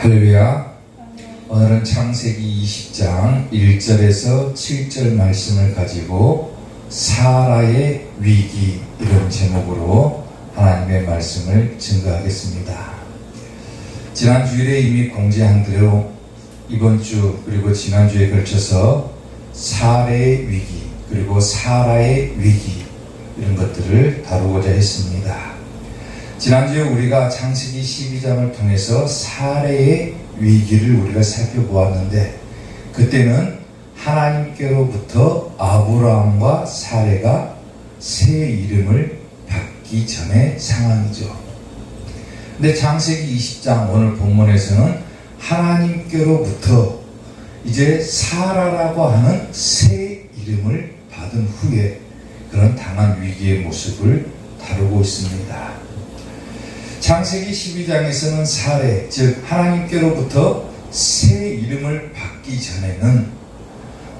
할렐루야. 오늘은 창세기 20장 1절에서 7절 말씀을 가지고 사라의 위기, 이런 제목으로 하나님의 말씀을 증거하겠습니다. 지난 주일에 이미 공지한 대로 이번 주 그리고 지난주에 걸쳐서 사례의 위기 그리고 사라의 위기, 이런 것들을 다루고자 했습니다. 지난주에 우리가 창세기 12장을 통해서 사례의 위기를 우리가 살펴보았는데, 그때는 하나님께로부터 아브라함과 사례가 새 이름을 받기 전의 상황이죠. 근데 창세기 20장 오늘 본문에서는 하나님께로부터 이제 사라라고 하는 새 이름을 받은 후에 그런 당한 위기의 모습을 다루고 있습니다. 창세기 12장에서는 사례, 즉 하나님께로부터 새 이름을 받기 전에는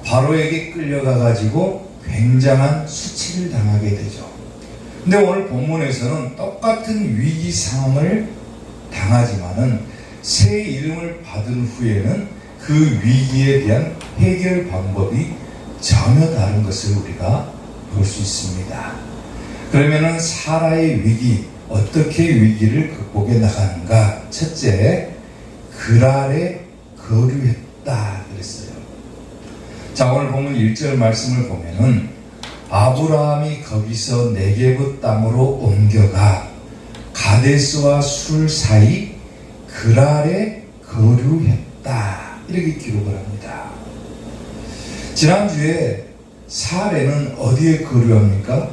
바로에게 끌려가 가지고 굉장한 수치를 당하게 되죠. 근데 오늘 본문에서는 똑같은 위기 상황을 당하지만은 새 이름을 받은 후에는 그 위기에 대한 해결 방법이 전혀 다른 것을 우리가 볼 수 있습니다. 그러면은 사라의 위기, 어떻게 위기를 극복해 나가는가? 첫째, 그랄에 거류했다 그랬어요. 자, 오늘 보면 1절 말씀을 보면은 아브라함이 거기서 네게브 땅으로 옮겨가 가데스와 술 사이 그랄에 거류했다, 이렇게 기록을 합니다. 지난주에 사례는 어디에 거류합니까?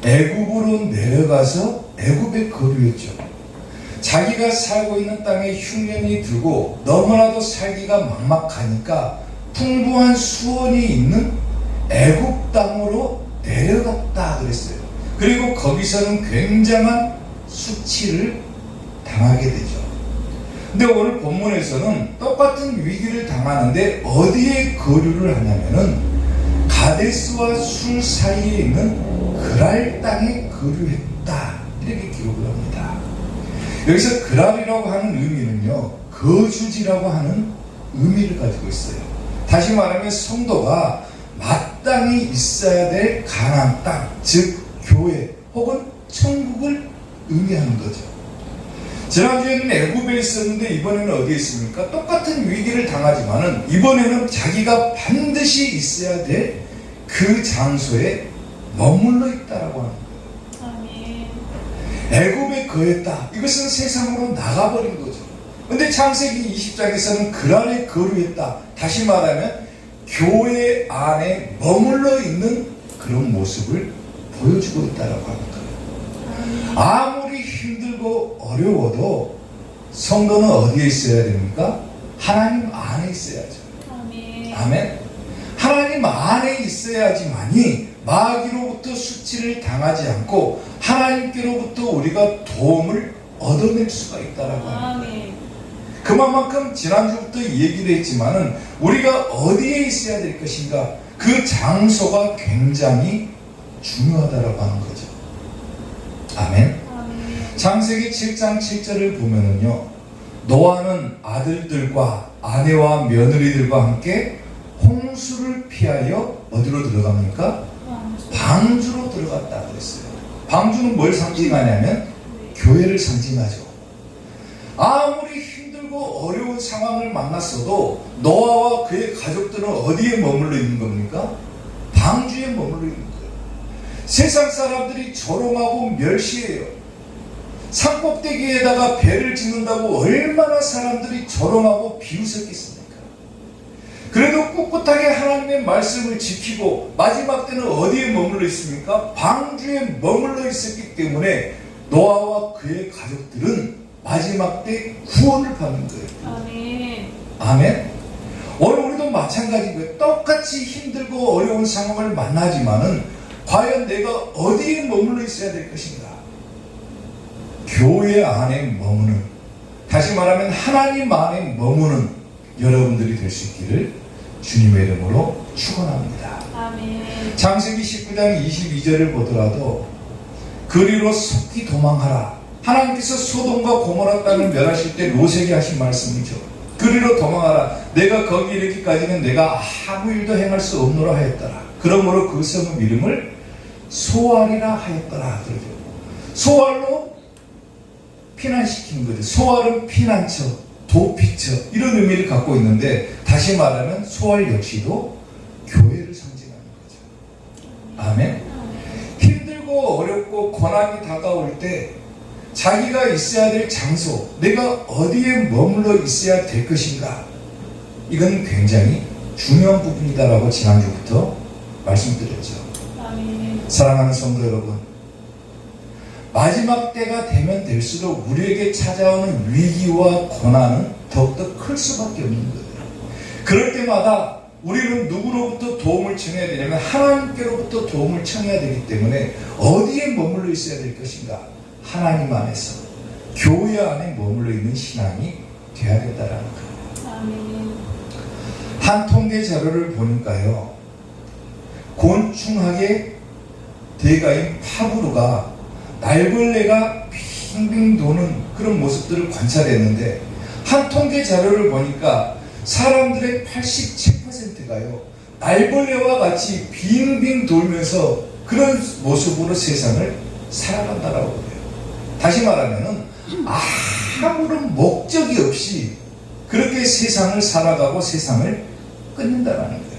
애굽으로 내려가서 애굽에 거류했죠. 자기가 살고 있는 땅에 흉년이 들고 너무나도 살기가 막막하니까 풍부한 수원이 있는 애굽 땅으로 내려갔다 그랬어요. 그리고 거기서는 굉장한 수치를 당하게 되죠. 근데 오늘 본문에서는 똑같은 위기를 당하는데 어디에 거류를 하냐면은 가데스와 술 사이에 있는 그랄 땅에 거류했다, 이렇게 기록을 합니다. 여기서 그랄이라고 하는 의미는요, 거주지라고 하는 의미를 가지고 있어요. 다시 말하면 성도가 마땅히 있어야 될 가나안 땅, 즉 교회 혹은 천국을 의미하는 거죠. 지난주에는 애굽에 있었는데 이번에는 어디에 있습니까? 똑같은 위기를 당하지만은 이번에는 자기가 반드시 있어야 될 그 장소에 머물러 있다라고 하는 거예요. 애굽에 거했다. 이것은 세상으로 나가버린 거죠. 근데 창세기 20장에서는 그랄에 거류했다. 다시 말하면 교회 안에 머물러 있는 그런 모습을 보여주고 있다라고 하는 거예요. 아무리 힘들고 어려워도 성도는 어디에 있어야 됩니까? 하나님 안에 있어야죠. 아멘. 하나님 안에 있어야지만이 마귀로부터 수치를 당하지 않고 하나님께로부터 우리가 도움을 얻어낼 수가 있다라고 합니다. 그만큼 지난주부터 얘기를 했지만은 우리가 어디에 있어야 될 것인가, 그 장소가 굉장히 중요하다라고 하는 거죠. 아멘. 창세기 7장 7절을 보면은요, 노아는 아들들과 아내와 며느리들과 함께 홍수를 피하여 어디로 들어갑니까? 방주로 들어갔다 그랬어요. 방주는 뭘 상징하냐면 교회를 상징하죠. 아무리 힘들고 어려운 상황을 만났어도 노아와 그의 가족들은 어디에 머물러 있는 겁니까? 방주에 머물러 있는 거예요. 세상 사람들이 조롱하고 멸시해요. 산꼭대기에다가 배를 짓는다고 얼마나 사람들이 조롱하고 비웃었겠습니까? 그래도 꿋꿋하게 하나님의 말씀을 지키고 마지막 때는 어디에 머물러 있습니까? 방주에 머물러 있었기 때문에 노아와 그의 가족들은 마지막 때 구원을 받는 거예요. 아멘. 아멘. 오늘 우리도 마찬가지인 거예요. 똑같이 힘들고 어려운 상황을 만나지만은 과연 내가 어디에 머물러 있어야 될 것인가? 교회 안에 머무는, 다시 말하면 하나님 안에 머무는 여러분들이 될 수 있기를 주님의 이름으로 축원합니다. 아멘. 창세기 19장 22절을 보더라도 그리로 속히 도망하라. 하나님께서 소돔과 고모라 땅을 멸하실 때 롯에게 하신 말씀이죠. 그리로 도망하라. 내가 거기 이르기까지는 내가 아무 일도 행할 수 없노라 하였더라. 그러므로 그 성읍 이름을 소알이라 하였더라. 그러죠. 소알로 피난시킨 거죠. 소알은 피난처, 도피처 이런 의미를 갖고 있는데, 다시 말하면 소알 역시도 교회를 상징하는 거죠. 아멘. 힘들고 어렵고 고난이 다가올 때 자기가 있어야 될 장소, 내가 어디에 머물러 있어야 될 것인가, 이건 굉장히 중요한 부분이다라고 지난주부터 말씀드렸죠. 아멘. 사랑하는 성도 여러분, 마지막 때가 되면 될수록 우리에게 찾아오는 위기와 고난은 더욱더 클 수밖에 없는 거예요. 그럴 때마다 우리는 누구로부터 도움을 청해야 되냐면 하나님께로부터 도움을 청해야 되기 때문에 어디에 머물러 있어야 될 것인가? 하나님 안에서, 교회 안에 머물러 있는 신앙이 돼야 된다는 거예요. 아멘. 한 통계 자료를 보니까요, 곤충학의 대가인 파브르가 날벌레가 빙빙 도는 그런 모습들을 관찰했는데, 한 통계 자료를 보니까 사람들의 87%가요 날벌레와 같이 빙빙 돌면서 그런 모습으로 세상을 살아간다라고 해요. 다시 말하면은 아무런 목적이 없이 그렇게 세상을 살아가고 세상을 끝낸다라는 거예요.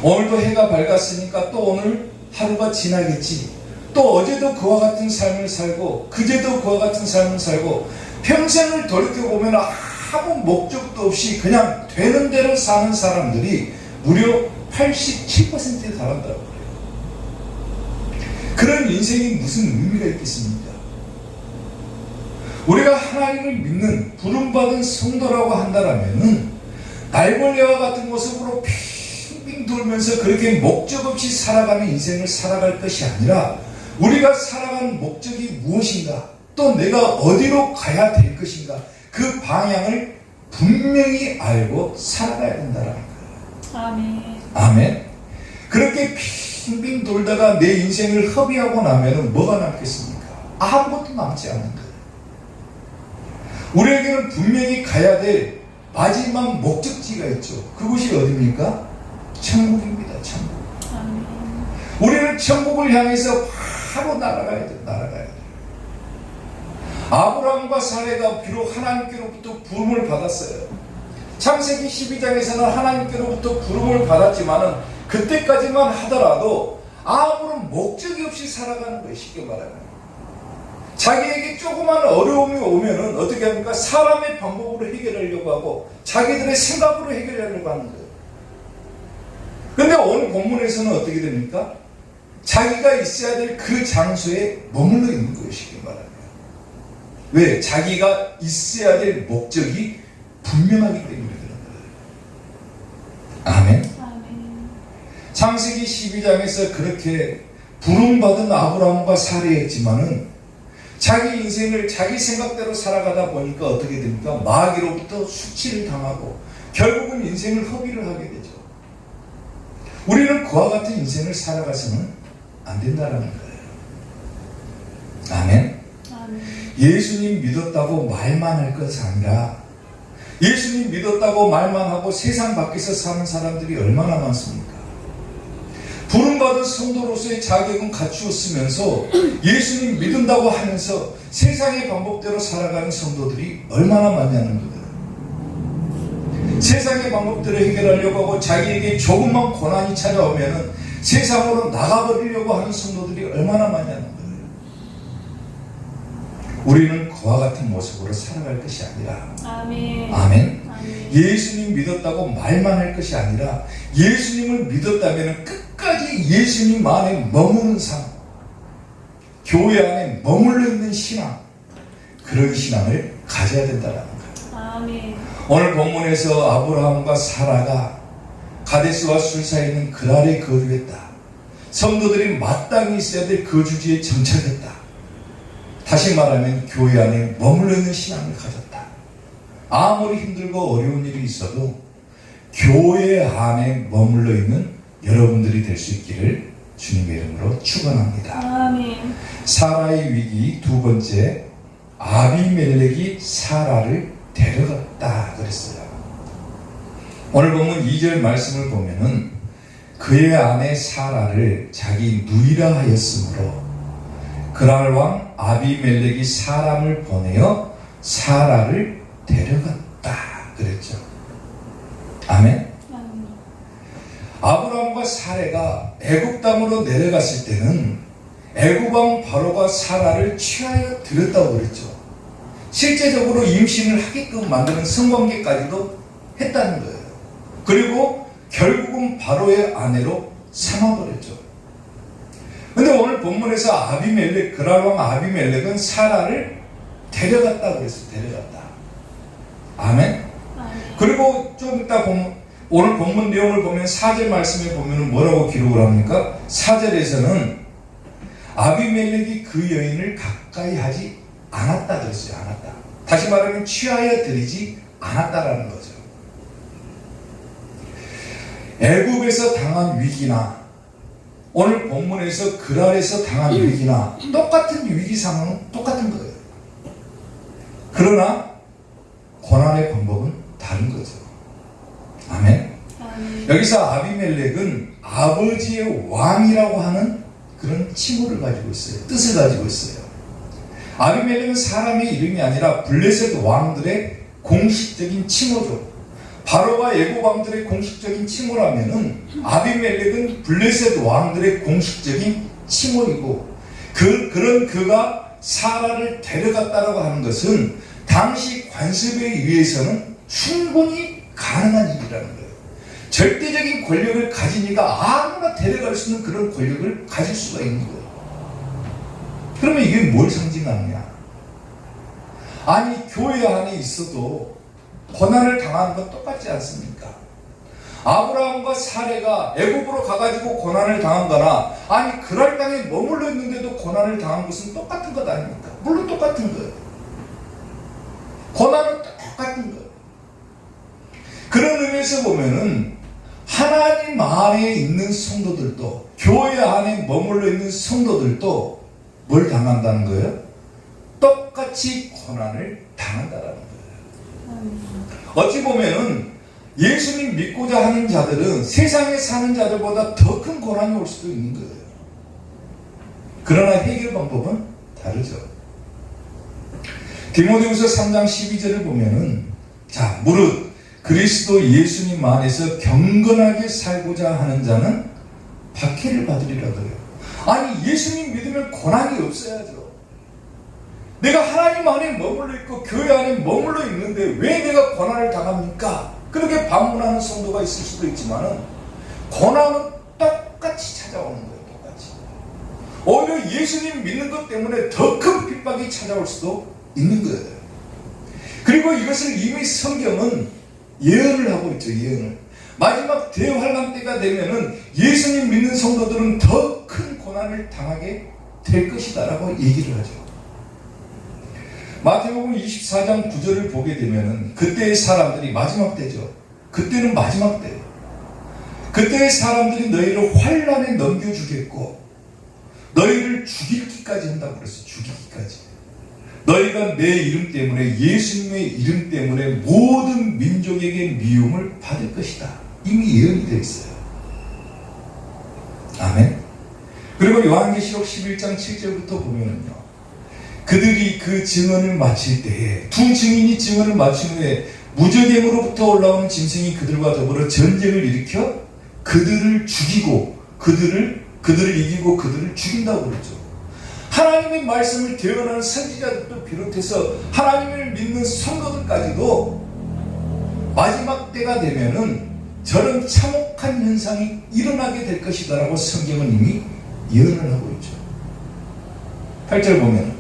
오늘도 해가 밝았으니까 또 오늘 하루가 지나겠지. 또 어제도 그와 같은 삶을 살고 그제도 그와 같은 삶을 살고 평생을 돌이켜보면 아무 목적도 없이 그냥 되는 대로 사는 사람들이 무려 87%에 달한다고 해요. 그런 인생이 무슨 의미가 있겠습니까? 우리가 하나님을 믿는 부름받은 성도라고 한다면 날벌레와 같은 모습으로 빙빙 돌면서 그렇게 목적 없이 살아가는 인생을 살아갈 것이 아니라, 우리가 살아가는 목적이 무엇인가, 또 내가 어디로 가야 될 것인가, 그 방향을 분명히 알고 살아가야 된다는 거예요. 아멘. 아멘. 그렇게 빙빙 돌다가 내 인생을 허비하고 나면 뭐가 남겠습니까? 아무것도 남지 않는 거예요. 우리에게는 분명히 가야 될 마지막 목적지가 있죠. 그곳이 어디입니까? 천국입니다. 천국. 아멘. 우리는 천국을 향해서 바로 날아가야 돼요. 날아가야 돼요. 아브라함과 사레가 비록 하나님께로부터 부름을 받았어요. 창세기 12장에서는 하나님께로부터 부름을 받았지만은 그때까지만 하더라도 아무런 목적이 없이 살아가는 거예요. 쉽게 말하면. 자기에게 조그만 어려움이 오면은 어떻게 합니까? 사람의 방법으로 해결하려고 하고 자기들의 생각으로 해결하려고 하는 거예요. 근데 오늘 본문에서는 어떻게 됩니까? 자기가 있어야 될 그 장소에 머물러 있는 거예요. 쉽게 말하면. 왜? 자기가 있어야 될 목적이 분명하기 때문에 그런 거예요. 아멘. 창세기 12장에서 그렇게 부름받은 아브라함과 사례였지만은 자기 인생을 자기 생각대로 살아가다 보니까 어떻게 됩니까? 마귀로부터 수치를 당하고 결국은 인생을 허비를 하게 되죠. 우리는 그와 같은 인생을 살아가서는 안 된다는 거예요. 아멘. 예수님 믿었다고 말만 할 것이 아니라, 예수님 믿었다고 말만 하고 세상 밖에서 사는 사람들이 얼마나 많습니까? 부름받은 성도로서의 자격은 갖추었으면서 예수님 믿는다고 하면서 세상의 방법대로 살아가는 성도들이 얼마나 많냐는 거예요. 세상의 방법대로 해결하려고 하고 자기에게 조금만 고난이 찾아오면 세상으로 나가버리려고 하는 성도들이 얼마나 많냐는 거예요. 우리는 그와 같은 모습으로 살아갈 것이 아니라, 아멘. 아멘. 아멘. 예수님 믿었다고 말만 할 것이 아니라 예수님을 믿었다면 끝까지 예수님 안에 머무는 삶, 교회 안에 머물러 있는 신앙, 그런 신앙을 가져야 된다는 거예요. 아멘. 오늘 본문에서 아브라함과 사라가 가데스와 술 사이에 있는 그랄에 거주했다. 성도들이 마땅히 있어야 될 거주지에 정착했다. 다시 말하면 교회 안에 머물러 있는 신앙을 가졌다. 아무리 힘들고 어려운 일이 있어도 교회 안에 머물러 있는 여러분들이 될 수 있기를 주님의 이름으로 축원합니다. 아멘. 사라의 위기 두 번째, 아비멜렉이 사라를 데려갔다 그랬어요. 오늘 보면 2절 말씀을 보면은 그의 아내 사라를 자기 누이라 하였으므로 그랄 왕 아비멜렉이 사람을 보내어 사라를 데려갔다 그랬죠. 아멘. 아멘. 아브라함과 사레가 애굽 땅으로 내려갔을 때는 애굽 왕 바로가 사라를 취하여 들였다고 그랬죠. 실제적으로 임신을 하게끔 만드는 성관계까지도 했다는 거예요. 그리고 결국은 바로의 아내로 삼아버렸죠. 근데 오늘 본문에서 아비멜렉, 그랄 왕 아비멜렉은 사라를 데려갔다 그랬어요. 데려갔다. 아멘. 아멘. 그리고 좀 이따 오늘 본문 내용을 보면 4절 말씀에 보면 뭐라고 기록을 합니까? 4절에서는 아비멜렉이 그 여인을 가까이 하지 않았다 그랬어요. 않았다. 다시 말하면 취하여 들이지 않았다라는 거죠. 애굽에서 당한 위기나 오늘 본문에서 그랄에서 당한 위기나 똑같은 위기 상황은 똑같은 거예요. 그러나 고난의 방법은 다른 거죠. 아멘. 아멘. 여기서 아비멜렉은 아버지의 왕이라고 하는 그런 칭호를 가지고 있어요. 뜻을 가지고 있어요. 아비멜렉은 사람의 이름이 아니라 블레셋 왕들의 공식적인 칭호죠. 바로가 애굽 왕들의 공식적인 칭호라면은 아비멜렉은 블레셋 왕들의 공식적인 칭호이고 그런 그가 사라를 데려갔다라고 하는 것은 당시 관습에 의해서는 충분히 가능한 일이라는 거예요. 절대적인 권력을 가진 이가 아무나 데려갈 수 있는 그런 권력을 가질 수가 있는 거예요. 그러면 이게 뭘 상징하느냐? 아니 교회 안에 있어도 고난을 당하는 건 똑같지 않습니까? 아브라함과 사레가 애굽으로 가가지고 고난을 당한 거나 아니 그랄 땅에 머물러 있는데도 고난을 당한 것은 똑같은 것 아닙니까? 물론 똑같은 거예요. 고난은 똑같은 거예요. 그런 의미에서 보면은 하나님 안에 있는 성도들도 교회 안에 머물러 있는 성도들도 뭘 당한다는 거예요? 똑같이 고난을 당한다라는 거예요. 어찌 보면은 예수님 믿고자 하는 자들은 세상에 사는 자들보다 더 큰 고난이 올 수도 있는 거예요. 그러나 해결 방법은 다르죠. 디모데후서 3장 12절을 보면은 자 무릇 그리스도 예수님 안에서 경건하게 살고자 하는 자는 박해를 받으리라 그래요. 아니 예수님 믿으면 고난이 없어야죠. 내가 하나님 안에 머물러 있고 교회 안에 머물러 있는데 왜 내가 고난을 당합니까? 그렇게 반문하는 성도가 있을 수도 있지만 고난은 똑같이 찾아오는 거예요. 똑같이. 오히려 예수님 믿는 것 때문에 더 큰 핍박이 찾아올 수도 있는 거예요. 그리고 이것을 이미 성경은 예언을 하고 있죠. 예언을. 마지막 대환란 때가 되면은 예수님 믿는 성도들은 더 큰 고난을 당하게 될 것이다 라고 얘기를 하죠. 마태복음 24장 9절을 보게 되면은 그때의 사람들이 마지막 때죠. 그때는 마지막 때예요. 그때의 사람들이 너희를 환란에 넘겨주겠고 너희를 죽이기까지 한다고 그랬어요. 죽이기까지. 너희가 내 이름 때문에 예수님의 이름 때문에 모든 민족에게 미움을 받을 것이다. 이미 예언이 되어 있어요. 아멘. 그리고 요한계시록 11장 7절부터 보면은요. 그들이 그 증언을 마칠 때에 두 증인이 증언을 마친 후에 무저갱으로부터 올라오는 짐승이 그들과 더불어 전쟁을 일으켜 그들을 죽이고 그들을 이기고 그들을 죽인다고 그랬죠. 하나님의 말씀을 대언하는 선지자들도 비롯해서 하나님을 믿는 성도들까지도 마지막 때가 되면은 저런 참혹한 현상이 일어나게 될 것이다라고 성경은 이미 예언을 하고 있죠. 8절 보면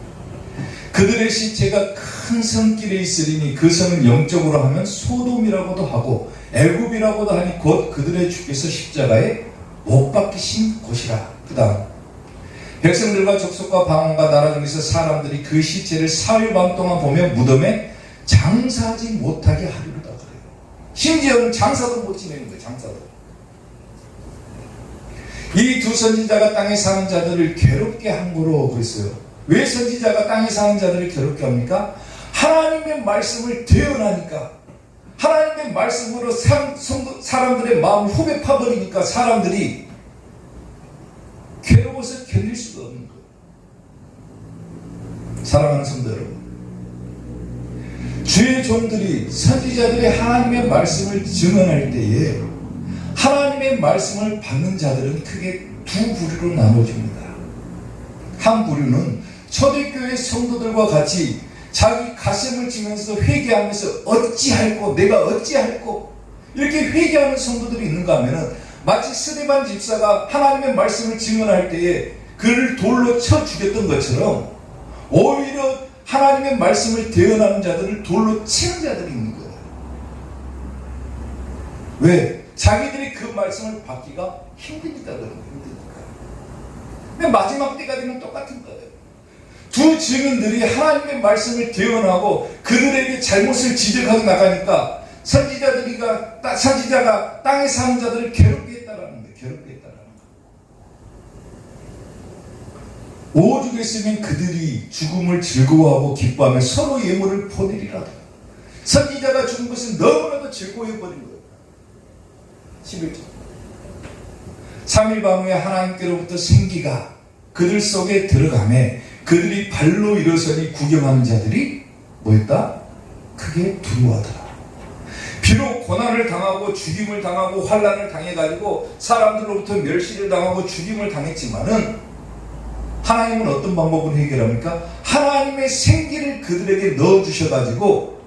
그들의 시체가 큰 성길에 있으리니 그 성은 영적으로 하면 소돔이라고도 하고 애굽이라고도 하니 곧 그들의 주께서 십자가에 못 박히신 곳이라. 그 다음 백성들과 족속과 방언과 나라 중에서 사람들이 그 시체를 사흘 밤 동안 보며 무덤에 장사하지 못하게 하리로다 그래요. 심지어는 장사도 못 지내는 거예요. 장사도. 이 두 선지자가 땅에 사는 자들을 괴롭게 한 거로 그랬어요. 왜 선지자가 땅에 사는 자들을 괴롭게 합니까? 하나님의 말씀을 대언하니까, 하나님의 말씀으로 사람들의 마음을 후벼 파버리니까 사람들이 괴로워서 견딜 수가 없는 거예요. 사랑하는 성도 여러분, 주의 종들이 선지자들이 하나님의 말씀을 증언할 때에 하나님의 말씀을 받는 자들은 크게 두 부류로 나눠집니다. 한 부류는 초대교회 성도들과 같이 자기 가슴을 치면서 회개하면서 어찌할꼬, 내가 어찌할꼬, 이렇게 회개하는 성도들이 있는가 하면은 마치 스데반 집사가 하나님의 말씀을 증언할 때에 그를 돌로 쳐 죽였던 것처럼 오히려 하나님의 말씀을 대언하는 자들을 돌로 치는 자들이 있는 거예요. 왜? 자기들이 그 말씀을 받기가 힘드니까 그런 거예요. 근데 마지막 때가 되면 똑같은 거예요. 두 증인들이 하나님의 말씀을 대언하고 그들에게 잘못을 지적하고 나가니까 선지자가 땅에 사는 자들을 괴롭게 했다라는 거예요. 괴롭게 했다라는 거예요. 오죽했으면 그들이 죽음을 즐거워하고 기뻐하며 서로 예물을 보내리라. 선지자가 죽은 것은 너무나도 즐거워해버린 거예요. 11절 3일 밤 후에 하나님께로부터 생기가 그들 속에 들어가매 그들이 발로 일어서니 구경하는 자들이 뭐였다? 크게 두려워하더라. 비록 고난을 당하고 죽임을 당하고 환난을 당해가지고 사람들로부터 멸시를 당하고 죽임을 당했지만은 하나님은 어떤 방법으로 해결합니까? 하나님의 생기를 그들에게 넣어주셔가지고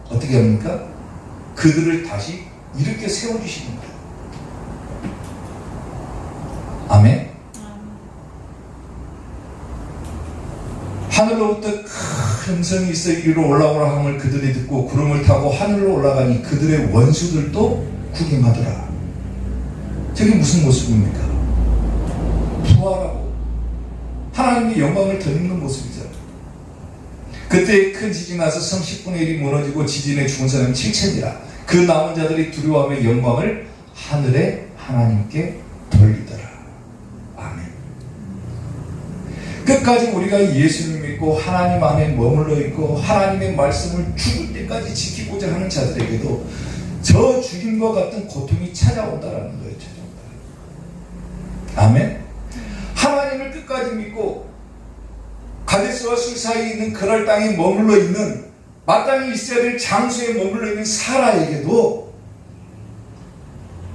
어떻게 합니까? 그들을 다시 이렇게 세워주시는 거예요. 아멘. 하늘로부터 큰 음성이 있어 이리로 올라오라 함을 그들이 듣고 구름을 타고 하늘로 올라가니 그들의 원수들도 구경하더라. 저게 무슨 모습입니까? 부활하고 하나님의 영광을 드리는 모습이죠. 그때 큰 지진이 나서 성 10분의 1이 무너지고 지진에 죽은 사람이 7천이라. 그 남은 자들이 두려워하며 영광을 하늘의 하나님께 돌리더라. 아멘. 끝까지 우리가 예수님 믿고 하나님 안에 머물러 있고 하나님의 말씀을 죽을 때까지 지키고자 하는 자들에게도 저 죽임과 같은 고통이 찾아온다라는 거예요. 찾아온다. 아멘. 하나님을 끝까지 믿고 가데스와 술 사이에 있는 그랄 땅에 머물러 있는 마땅히 있어야 될 장소에 머물러 있는 사라에게도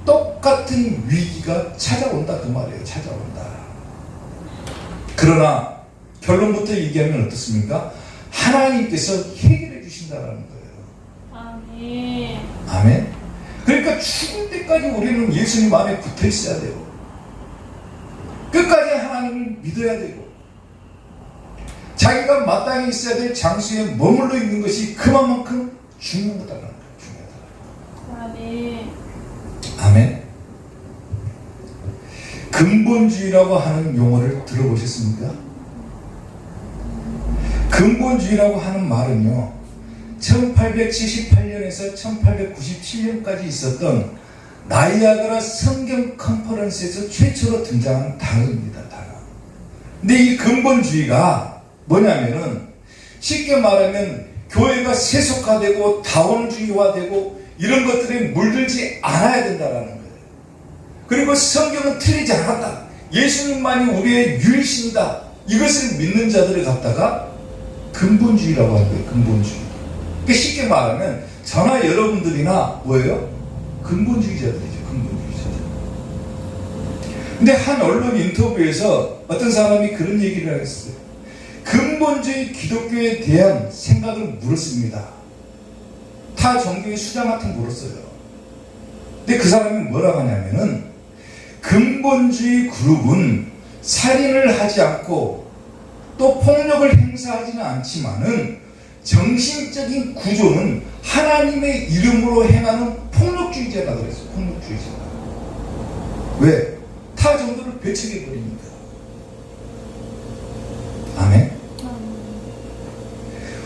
똑같은 위기가 찾아온다 그 말이에요. 찾아온다. 그러나 결론부터 얘기하면 어떻습니까? 하나님께서 해결해 주신다라는 거예요. 아멘. 아멘. 그러니까 죽을 때까지 우리는 예수님 안에 붙어 있어야 돼요. 끝까지 하나님을 믿어야 되고 자기가 마땅히 있어야 될 장소에 머물러 있는 것이 그만큼 중요하다는 거예요. 중요하다. 아멘. 아멘. 근본주의라고 하는 용어를 들어보셨습니까? 근본주의라고 하는 말은요, 1878년에서 1897년까지 있었던 나이아가라 성경 컨퍼런스에서 최초로 등장한 단어입니다. 단어. 근데 이 근본주의가 뭐냐면은 쉽게 말하면 교회가 세속화되고 다원주의화되고 이런 것들에 물들지 않아야 된다라는 거예요. 그리고 성경은 틀리지 않았다. 예수님만이 우리의 유일신이다. 이것을 믿는 자들을 갖다가 근본주의라고 하는 거예요. 근본주의. 그러니까 쉽게 말하면 저나 여러분들이나 뭐예요? 근본주의자들이죠. 근본주의자들. 근데 한 언론 인터뷰에서 어떤 사람이 그런 얘기를 하겠어요. 근본주의 기독교에 대한 생각을 물었습니다. 타 종교의 수장한테 물었어요. 근데 그 사람이 뭐라고 하냐면은 근본주의 그룹은 살인을 하지 않고 또 폭력을 행사하지는 않지만은 정신적인 구조는 하나님의 이름으로 행하는 폭력주의자라 그랬어요. 폭력주의자가. 왜? 타 정도를 배척해버리니까. 아멘.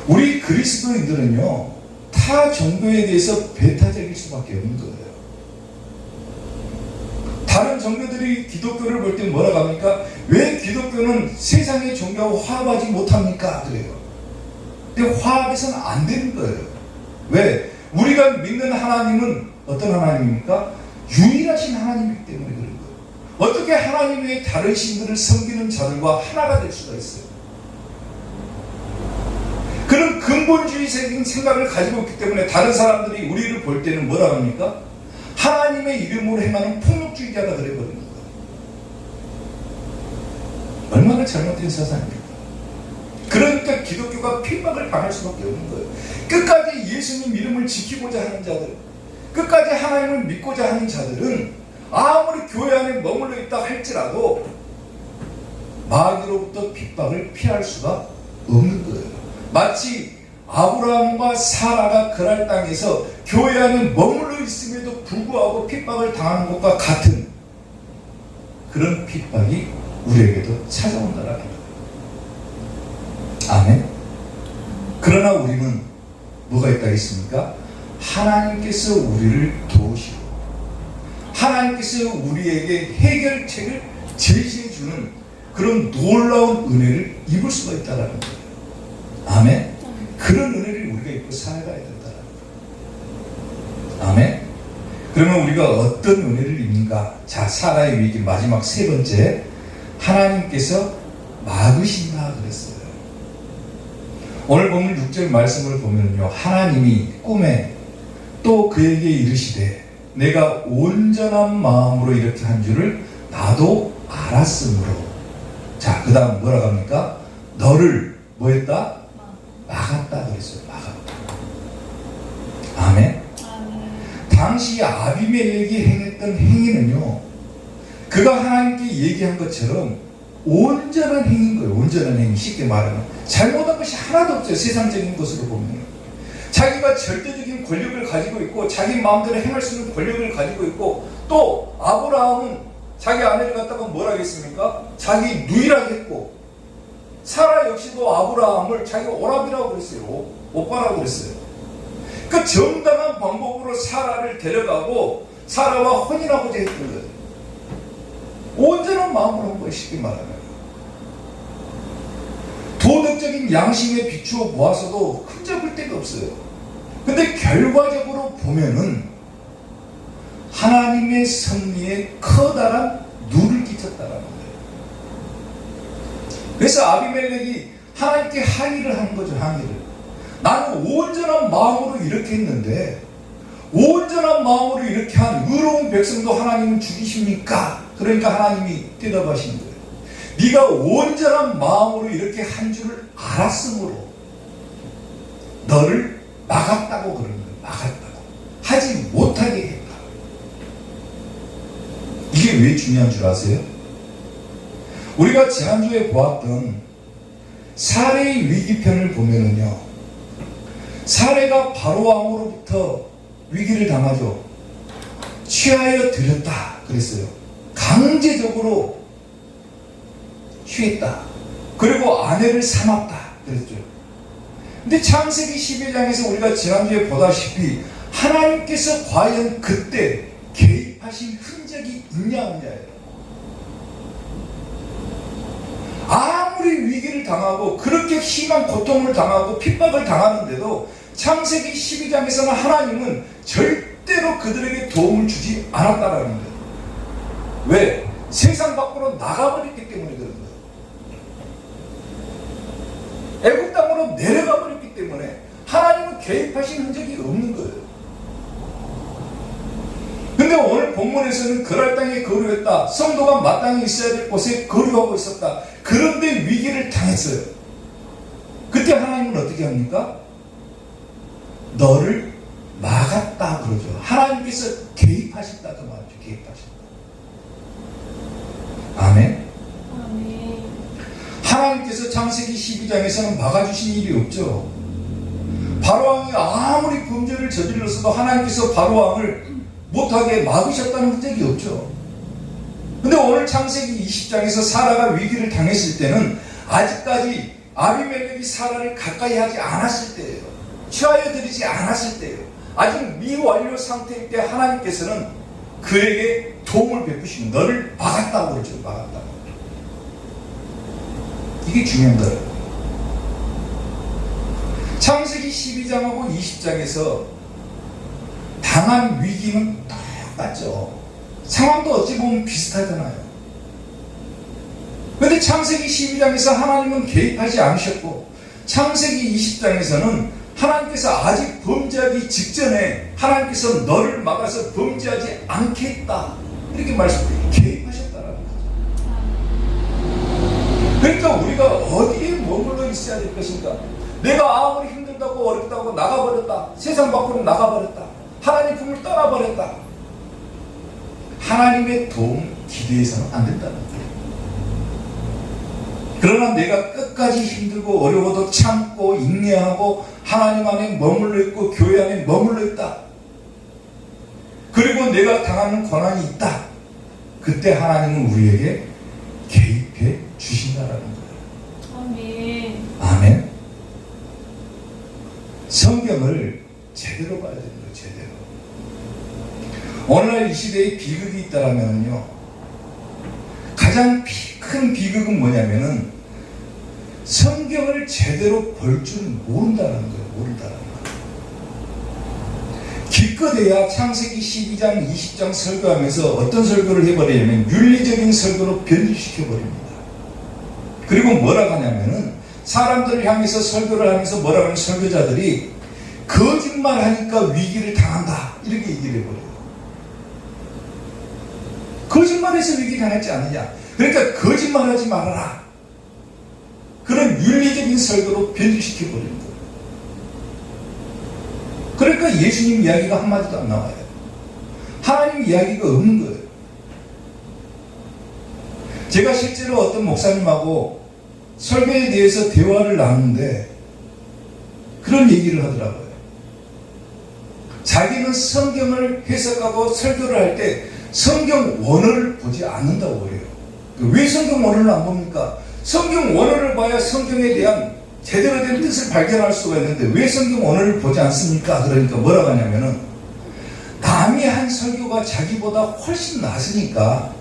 우리 그리스도인들은요, 타 종교에 대해서 배타적일 수밖에 없는 거예요. 다른 종교들이 기독교를 볼 때 뭐라고 합니까? 왜 기독교는 세상의 종교하고 화합하지 못합니까? 그래요. 근데 화합해서는 안 되는 거예요. 왜? 우리가 믿는 하나님은 어떤 하나님입니까? 유일하신 하나님이기 때문에 그런 거예요. 어떻게 하나님 외에 다른 신들을 섬기는 자들과 하나가 될 수가 있어요? 그런 근본주의적인 생각을 가지고 있기 때문에 다른 사람들이 우리를 볼 때는 뭐라고 합니까? 하나님의 이름으로 행하는 폭력주의자가 되어버린 거예요. 얼마나 잘못된 사상입니까? 그러니까 기독교가 핍박을 당할 수밖에 없는 거예요. 끝까지 예수님 이름을 지키고자 하는 자들, 끝까지 하나님을 믿고자 하는 자들은 아무리 교회 안에 머물러 있다 할지라도 마귀로부터 핍박을 피할 수가 없는 거예요. 마치 아브라함과 사라가 그랄 땅에서 교회 안에 머물러 있음에도 불구하고 핍박을 당하는 것과 같은 그런 핍박이 우리에게도 찾아온다라는 거예요. 아멘. 그러나 우리는 뭐가 있다 했습니까? 하나님께서 우리를 도우시고 하나님께서 우리에게 해결책을 제시해주는 그런 놀라운 은혜를 입을 수가 있다는 거예요. 아멘. 그런 은혜를 우리가 입고 살아가야 된다는 거예요. 아멘. 그러면 우리가 어떤 은혜를 입는가? 자, 사라의 위기 마지막 세 번째, 하나님께서 막으신다 그랬어요. 오늘 보면 6절 말씀을 보면요, 하나님이 꿈에 또 그에게 이르시되 내가 온전한 마음으로 이렇게 한 줄을 나도 알았으므로. 자, 그 다음 뭐라고 합니까? 너를 뭐 했다? 막았다 그랬어요. 막았다. 아멘. 당시 아비멜렉이 행했던 행위는요, 그가 하나님께 얘기한 것처럼 온전한 행위인 거예요. 온전한 행위. 쉽게 말하면 잘못한 것이 하나도 없어요. 세상적인 것으로 보면 자기가 절대적인 권력을 가지고 있고 자기 마음대로 행할 수 있는 권력을 가지고 있고, 또 아브라함은 자기 아내를 갖다가 뭐라 했습니까? 자기 누이라고 했고, 사라 역시도 아브라함을 자기 오라비라고 그랬어요. 오빠라고 그랬어요. 그 정당한 방법으로 사라를 데려가고 사라와 혼인하고자 했던 거예요. 온전한 마음으로 한 거예요. 쉽게 말하면 도덕적인 양심에 비추어 보아서도 흠잡을 데가 없어요. 근데 결과적으로 보면은 하나님의 섭리에 커다란 누를 끼쳤다라는 거예요. 그래서 아비멜렉이 하나님께 항의를 하는 거죠. 항의를. 나는 온전한 마음으로 이렇게 했는데 온전한 마음으로 이렇게 한 의로운 백성도 하나님은 죽이십니까? 그러니까 하나님이 대답하시는 거예요. 네가 온전한 마음으로 이렇게 한 줄을 알았으므로 너를 막았다고 그러는 거예요. 막았다고. 하지 못하게 했다. 이게 왜 중요한 줄 아세요? 우리가 지난주에 보았던 사례의 위기편을 보면은요, 사례가 바로왕으로부터 위기를 당하죠. 취하여 들였다 그랬어요. 강제적으로 취했다. 그리고 아내를 삼았다 그랬죠. 근데 창세기 11장에서 우리가 지난주에 보다시피 하나님께서 과연 그때 개입하신 흔적이 있냐 없냐예요. 아무리 위기를 당하고 그렇게 심한 고통을 당하고 핍박을 당하는데도 창세기 12장에서는 하나님은 절대로 그들에게 도움을 주지 않았다라는 거예요. 왜? 세상 밖으로 나가버렸기 때문에 그런 거예요. 애국 땅으로 내려가 버렸기 때문에 하나님은 개입하신 흔적이 없는 거예요. 근데 오늘 본문에서는 그랄 땅에 거류했다. 성도가 마땅히 있어야 될 곳에 거류하고 있었다. 그런데 위기를 당했어요. 그때 하나님은 어떻게 합니까? 너를 막았다 그러죠. 하나님께서 개입하셨다 그 말이죠. 개입하셨다. 아멘. 아멘. 하나님께서 창세기 12장에서는 막아주신 일이 없죠. 바로왕이 아무리 범죄를 저질렀어도 하나님께서 바로왕을 못하게 막으셨다는 흔적이 없죠. 근데 오늘 창세기 20장에서 사라가 위기를 당했을 때는 아직까지 아비멜렉이 사라를 가까이 하지 않았을 때예요. 취하여 들이지 않았을 때예요. 아직 미완료 상태일 때 하나님께서는 그에게 도움을 베푸시고 너를 막았다고 그러죠. 막았다고. 이게 중요한 거예요. 창세기 12장하고 20장에서 당한 위기는 똑같죠. 상황도 어찌 보면 비슷하잖아요. 그런데 창세기 12장에서 하나님은 개입하지 않으셨고 창세기 20장에서는 하나님께서 아직 범죄하기 직전에 하나님께서 너를 막아서 범죄하지 않겠다 이렇게 개입하셨다라는 거죠. 그러니까 우리가 어디에 머물러 있어야 될 것인가? 내가 아무리 힘들다고 어렵다고 나가버렸다. 세상 밖으로 나가버렸다. 하나님 품을 떠나버렸다. 하나님의 도움 기대해서는 안 된다는 거예요. 그러나 내가 끝까지 힘들고 어려워도 참고 인내하고 하나님 안에 머물러 있고 교회 안에 머물러 있다. 그리고 내가 당하는 고난이 있다. 그때 하나님은 우리에게 개입해 주신다라는 거예요. 아멘. 아멘. 성경을 제대로 봐야 됩니다. 제대로. 오늘날 이 시대에 비극이 있다라면요, 가장 큰 비극은 뭐냐면은 성경을 제대로 볼 줄 모른다는 거예요. 모른다는 거예요. 기껏해야 창세기 12장 20장 설교하면서 어떤 설교를 해버리냐면 윤리적인 설교로 변질시켜버립니다. 그리고 뭐라고 하냐면은 사람들을 향해서 설교를 하면서 뭐라고 하면 설교자들이 거짓말하니까 위기를 당한다 이렇게 얘기를 해버려요. 거짓말해서 위기 당했지 않느냐. 그러니까 거짓말하지 말아라. 그런 윤리적인 설교로 변질시켜버리는 거예요. 그러니까 예수님 이야기가 한마디도 안 나와요. 하나님 이야기가 없는 거예요. 제가 실제로 어떤 목사님하고 설교에 대해서 대화를 나누는데 그런 얘기를 하더라고요. 자기는 성경을 해석하고 설교를 할 때 성경 원어를 보지 않는다고 해요. 왜 성경 원어를 안 봅니까? 성경 원어를 봐야 성경에 대한 제대로 된 뜻을 발견할 수가 있는데 왜 성경 원어를 보지 않습니까? 그러니까 뭐라고 하냐면은 남이 한 설교가 자기보다 훨씬 낫으니까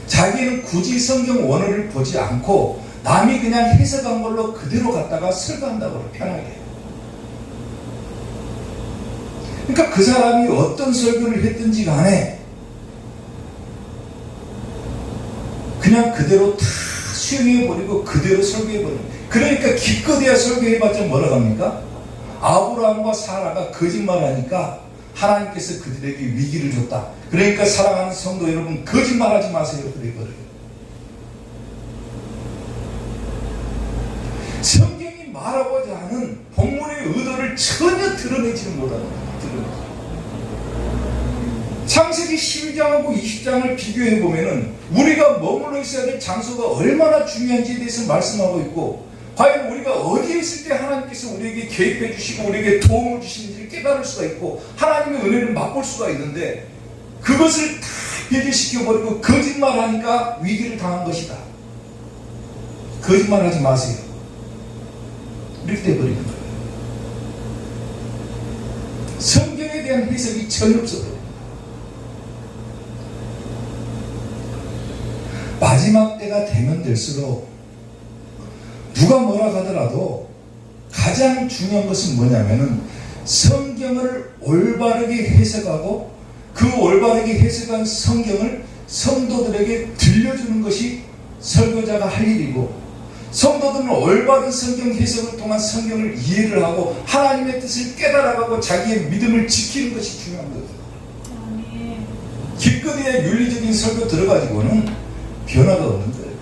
자기는 굳이 성경 원어를 보지 않고 남이 그냥 해석한 걸로 그대로 갖다가 설교한다고 그래요. 편하게. 그러니까 그 사람이 어떤 설교를 했든지 간에 그냥 그대로 다 수용해버리고 그대로 설교해버리고, 그러니까 기껏해야 설교해봤자 뭐라고 합니까? 아브라함과 사라가 거짓말하니까 하나님께서 그들에게 위기를 줬다. 그러니까 사랑하는 성도 여러분, 거짓말하지 마세요. 그래버려요. 성경이 말하고자 하는 본문의 의도를 전혀 드러내지는 못하는 거예요. 창세기 12장하고 20장을 비교해 보면은 우리가 머물러 있어야 될 장소가 얼마나 중요한지에 대해서 말씀하고 있고, 과연 우리가 어디에 있을 때 하나님께서 우리에게 개입해 주시고 우리에게 도움을 주시는지를 깨달을 수가 있고 하나님의 은혜를 맛볼 수가 있는데, 그것을 다 배제시켜버리고 거짓말하니까 위기를 당한 것이다. 거짓말하지 마세요. 이렇게 돼버리는 거예요. 성경에 대한 해석이 전혀 없어요. 마지막 때가 되면 될수록 누가 뭐라 하더라도 가장 중요한 것은 뭐냐면은 성경을 올바르게 해석하고 그 올바르게 해석한 성경을 성도들에게 들려주는 것이 설교자가 할 일이고, 성도들은 올바른 성경 해석을 통한 성경을 이해를 하고 하나님의 뜻을 깨달아가고 자기의 믿음을 지키는 것이 중요한 거예요. 기껏해야 윤리적인 설교 들어가지고는 변화가 없는 거예요.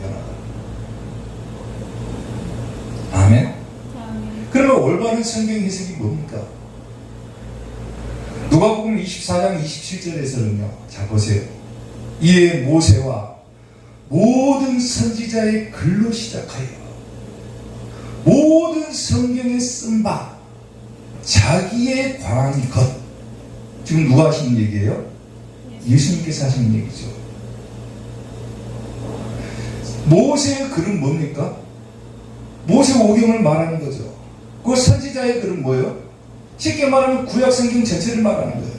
변화가. 아멘. 그러면 올바른 성경 해석이 뭡니까? 누가복음 24장 27절에서는요. 자 보세요. 이에 모세와 모든 선지자의 글로 시작하여 모든 성경에 쓴 바 자기의 관한 것. 지금 누가 하시는 얘기예요? 예수님께서 하시는 얘기죠. 모세의 글은 뭡니까? 모세오경을 말하는 거죠. 그 선지자의 글은 뭐예요? 쉽게 말하면 구약성경 전체를 말하는 거예요.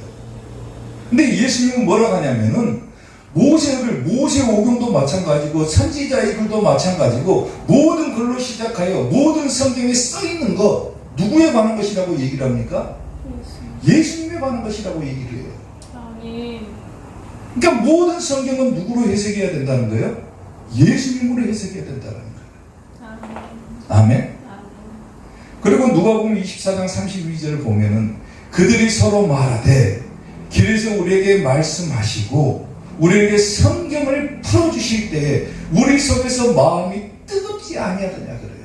근데 예수님은 뭐라고 하냐면은 모세오경도 마찬가지고 선지자의 글도 마찬가지고 모든 글로 시작하여 모든 성경에 써있는 것 누구에 관한 것이라고 얘기를 합니까? 예수님에 관한 것이라고 얘기를 해요. 아멘. 그러니까 모든 성경은 누구로 해석해야 된다는 거예요? 예수님으로 해석해야 된다는 거예요. 아멘. 아멘. 그리고 누가복음 24장 32절을 보면은 그들이 서로 말하되 길에서 우리에게 말씀하시고 우리에게 성경을 풀어주실 때에 우리 속에서 마음이 뜨겁지 아니하더냐 그래요.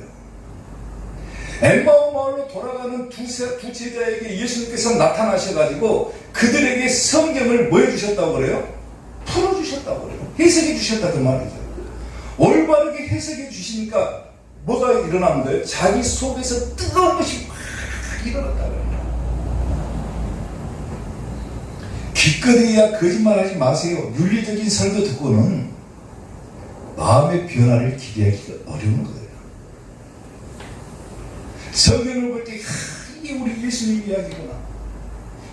엠마오 마을로 돌아가는 두 제자에게 예수님께서 나타나셔가지고 그들에게 성경을 뭐 해주셨다고 그래요? 풀어주셨다고 그래요. 해석해 주셨다 그 말이죠. 올바르게 해석해 주시니까 뭐가 일어나는 거예요? 자기 속에서 뜨거운 것이 막 일어났다 그래요. 기껏해야 거짓말하지 마세요. 윤리적인 설교 듣고는 마음의 변화를 기대하기가 어려운 거예요. 성경을 볼 때 이게 우리 예수님 이야기구나,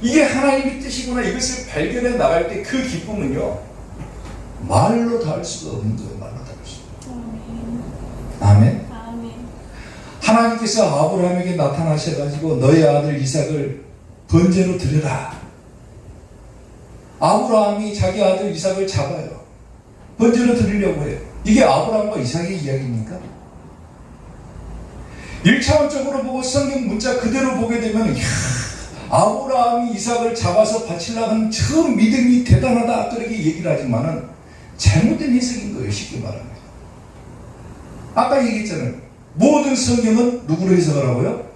이게 하나님의 뜻이구나, 이것을 발견해 나갈 때 그 기쁨은요 말로 다 할 수가 없는 거예요. 말로 다 할 수가. 아멘. 아멘. 하나님께서 아브라함에게 나타나셔가지고 너의 아들 이삭을 번제로 드려라. 아브라함이 자기 아들 이삭을 잡아요. 번제로 드리려고 해요. 이게 아브라함과 이삭의 이야기입니까? 1차원적으로 보고 성경 문자 그대로 보게 되면 아브라함이 이삭을 잡아서 바치려고 하는 저 믿음이 대단하다 그렇게 얘기를 하지만은 잘못된 해석인 거예요. 쉽게 말하면. 아까 얘기했잖아요. 모든 성경은 누구로 해석하라고요?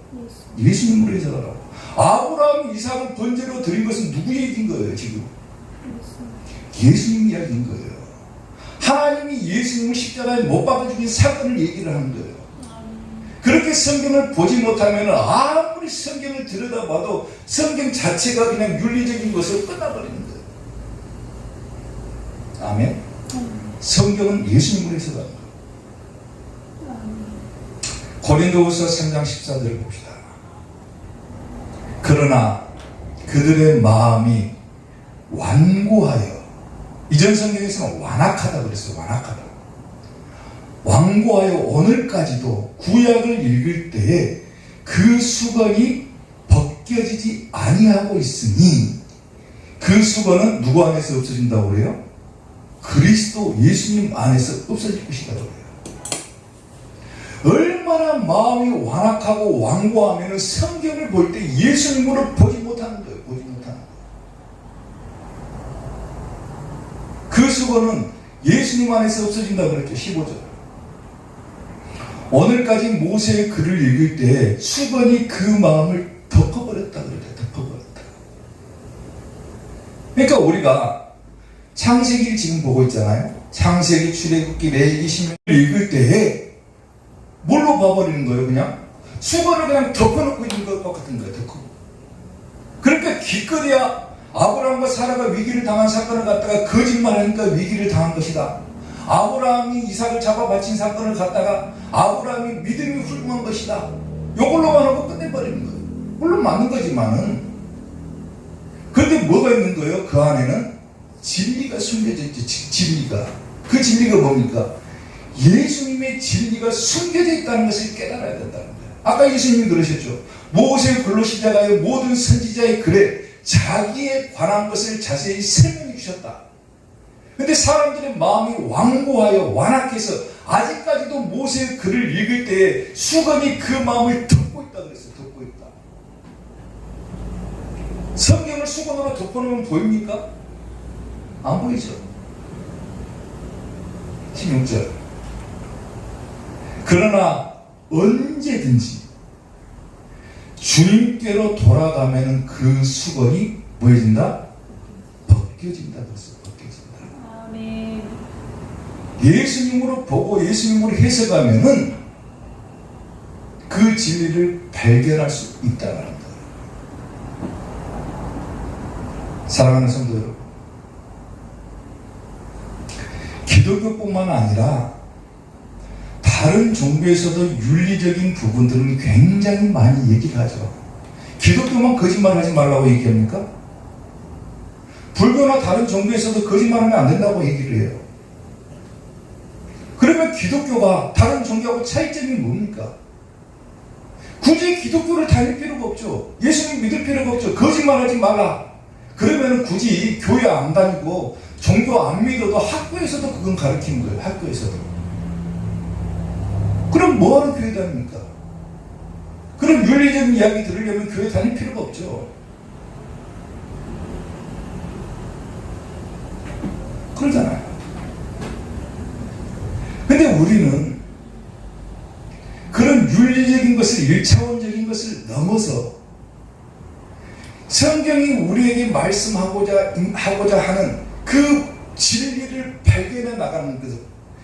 예수님으로 해석하라고. 아브라함이 이삭을 번제로 드린 것은 누구 얘기인 거예요 지금? 예수님 이야기인 거예요. 하나님이 예수님을 십자가에 못 박아 죽인 사건을 얘기를 하는 거예요. 그렇게 성경을 보지 못하면 아무리 성경을 들여다봐도 성경 자체가 그냥 윤리적인 것으로 끝나버리는 거예요. 아멘. 성경은 예수님으로 해석하는 거예요. 고린도후서 3장 14절을 봅시다. 그러나 그들의 마음이 완고하여, 이전 성경에서는 완악하다 그랬어요. 완악하다. 완고하여 오늘까지도 구약을 읽을 때에 그 수건이 벗겨지지 아니하고 있으니, 그 수건은 누구 안에서 없어진다고 그래요? 그리스도 예수님 안에서 없어질 것이라고 그래요. 얼마나 마음이 완악하고 완고하면 성경을 볼 때 예수님으로 보지 못하는 거예요. 보지 못하는 거예요. 그 수건은 예수님 안에서 없어진다고 그랬죠. 15절. 오늘까지 모세의 글을 읽을 때 수건이 그 마음을 덮어버렸다 그랬죠. 덮어버렸다. 그러니까 우리가 창세기를 지금 보고 있잖아요. 창세기, 출애굽기, 레위기, 신명기를 읽을 때에 뭘로 봐버리는 거예요? 그냥 수건을 그냥 덮어놓고 있는 것 같은 거예요. 덮고. 그러니까 기껏해야 아브라함과 사라가 위기를 당한 사건을 갖다가 거짓말하니까 위기를 당한 것이다. 아브라함이 이삭을 잡아 바친 사건을 갖다가 아브라함이 믿음이 훌륭한 것이다. 이걸로만 하고 끝내버리는 거예요. 물론 맞는 거지만은, 그런데 뭐가 있는 거예요? 그 안에는 진리가 숨겨져 있죠. 진리가. 그 진리가 뭡니까? 예수님의 진리가 숨겨져 있다는 것을 깨달아야 된다는 거예요. 아까 예수님이 그러셨죠. 모세의 글로 시작하여 모든 선지자의 글에 자기에 관한 것을 자세히 설명해 주셨다. 근데 사람들의 마음이 완고하여 완악해서 아직까지도 모세의 글을 읽을 때에 수건이 그 마음을 덮고 있다 그랬어요. 덮고 있다. 성경을 수건으로 덮어놓으면 보입니까? 안 보이죠. 16절. 그러나 언제든지 주님께로 돌아가면 그 수건이 뭐해진다? 벗겨진다 그랬어요. 벗겨진다. 아멘. 예수님으로 보고 예수님으로 해석하면은 그 진리를 발견할 수 있다는 거예요. 사랑하는 성도 여러분, 기독교뿐만 아니라 다른 종교에서도 윤리적인 부분들은 굉장히 많이 얘기를 하죠. 기독교만 거짓말하지 말라고 얘기합니까? 불교나 다른 종교에서도 거짓말하면 안 된다고 얘기를 해요. 그러면 기독교가 다른 종교하고 차이점이 뭡니까? 굳이 기독교를 다닐 필요가 없죠. 예수님 믿을 필요가 없죠. 거짓말하지 말라. 그러면 굳이 교회 안 다니고 종교 안 믿어도 학교에서도 그건 가르치는 거예요. 학교에서도. 그럼 뭐하러 교회 다닙니까? 그럼 윤리적인 이야기 들으려면 교회 다닐 필요가 없죠. 그러잖아요. 근데 우리는 그런 윤리적인 것을, 1차원적인 것을 넘어서 성경이 우리에게 말씀하고자 하는 그 진리를 발견해 나가는 것,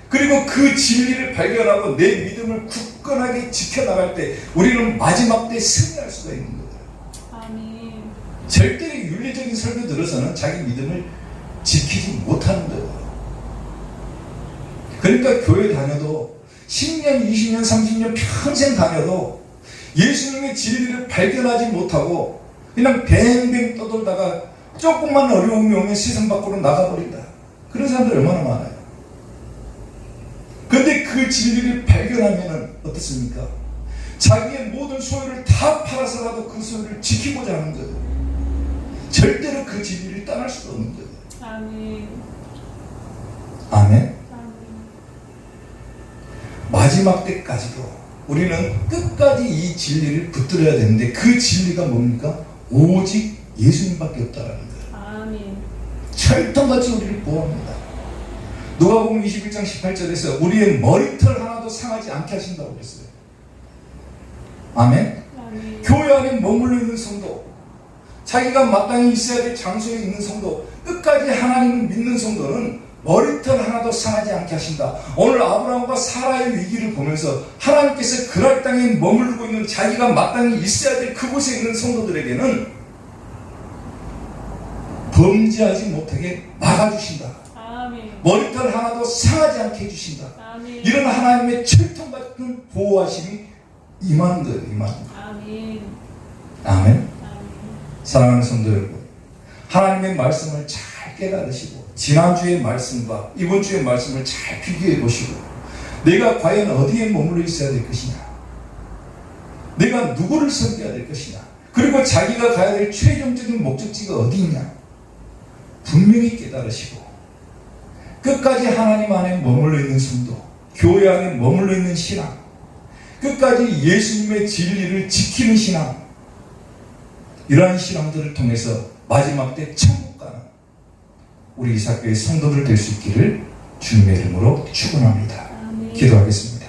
그리고 그 진리를 발견하고 내 믿음을 굳건하게 지켜나갈 때 우리는 마지막 때 승리할 수가 있는 거예요. 아멘. 절대 윤리적인 설교 들어서는 자기 믿음을 지키지 못하는 거예요. 그러니까 교회 다녀도 10년, 20년, 30년 평생 다녀도 예수님의 진리를 발견하지 못하고 그냥 뱅뱅 떠돌다가 조금만 어려움이 오면 세상 밖으로 나가버린다. 그런 사람들 얼마나 많아요. 그런데 그 진리를 발견하면 어떻습니까? 자기의 모든 소유를 다 팔아서라도 그 소유를 지키고자 하는 거예요. 절대로 그 진리를 떠날 수가 없는 거예요. 아멘. 아멘. 아멘. 마지막 때까지도 우리는 끝까지 이 진리를 붙들어야 되는데 그 진리가 뭡니까? 오직 예수님밖에 없다라는 거예요. 아멘. 철통같이 우리를 보호합니다. 누가복음 21장 18절에서 우리의 머리털 하나도 상하지 않게 하신다고 그랬어요. 아멘. 아멘. 교회 안에 머물러 있는 성도, 자기가 마땅히 있어야 될 장소에 있는 성도, 끝까지 하나님을 믿는 성도는 머리털 하나도 상하지 않게 하신다. 오늘 아브라함과 사라의 위기를 보면서 하나님께서 그랄 땅에 머무르고 있는 자기가 마땅히 있어야 될 그곳에 있는 성도들에게는 범죄하지 못하게 막아주신다. 아멘. 머리털 하나도 상하지 않게 해주신다. 아멘. 이런 하나님의 철통같은 보호하심이 임하는 거예요. 임하는 거예요. 아멘. 아멘. 아멘. 사랑하는 성도 여러분, 하나님의 말씀을 잘 깨달으시고 지난주의 말씀과 이번 주의 말씀을 잘 비교해 보시고 내가 과연 어디에 머물러 있어야 될 것이냐, 내가 누구를 섬겨야 될 것이냐, 그리고 자기가 가야 될 최종적인 목적지가 어디 있냐 분명히 깨달으시고 끝까지 하나님 안에 머물러 있는 성도, 교회 안에 머물러 있는 신앙, 끝까지 예수님의 진리를 지키는 신앙, 이러한 신앙들을 통해서 마지막 때 천국 가는 우리 이사교의 성도들 될 수 있기를 주님의 이름으로 축원합니다. 아멘. 기도하겠습니다.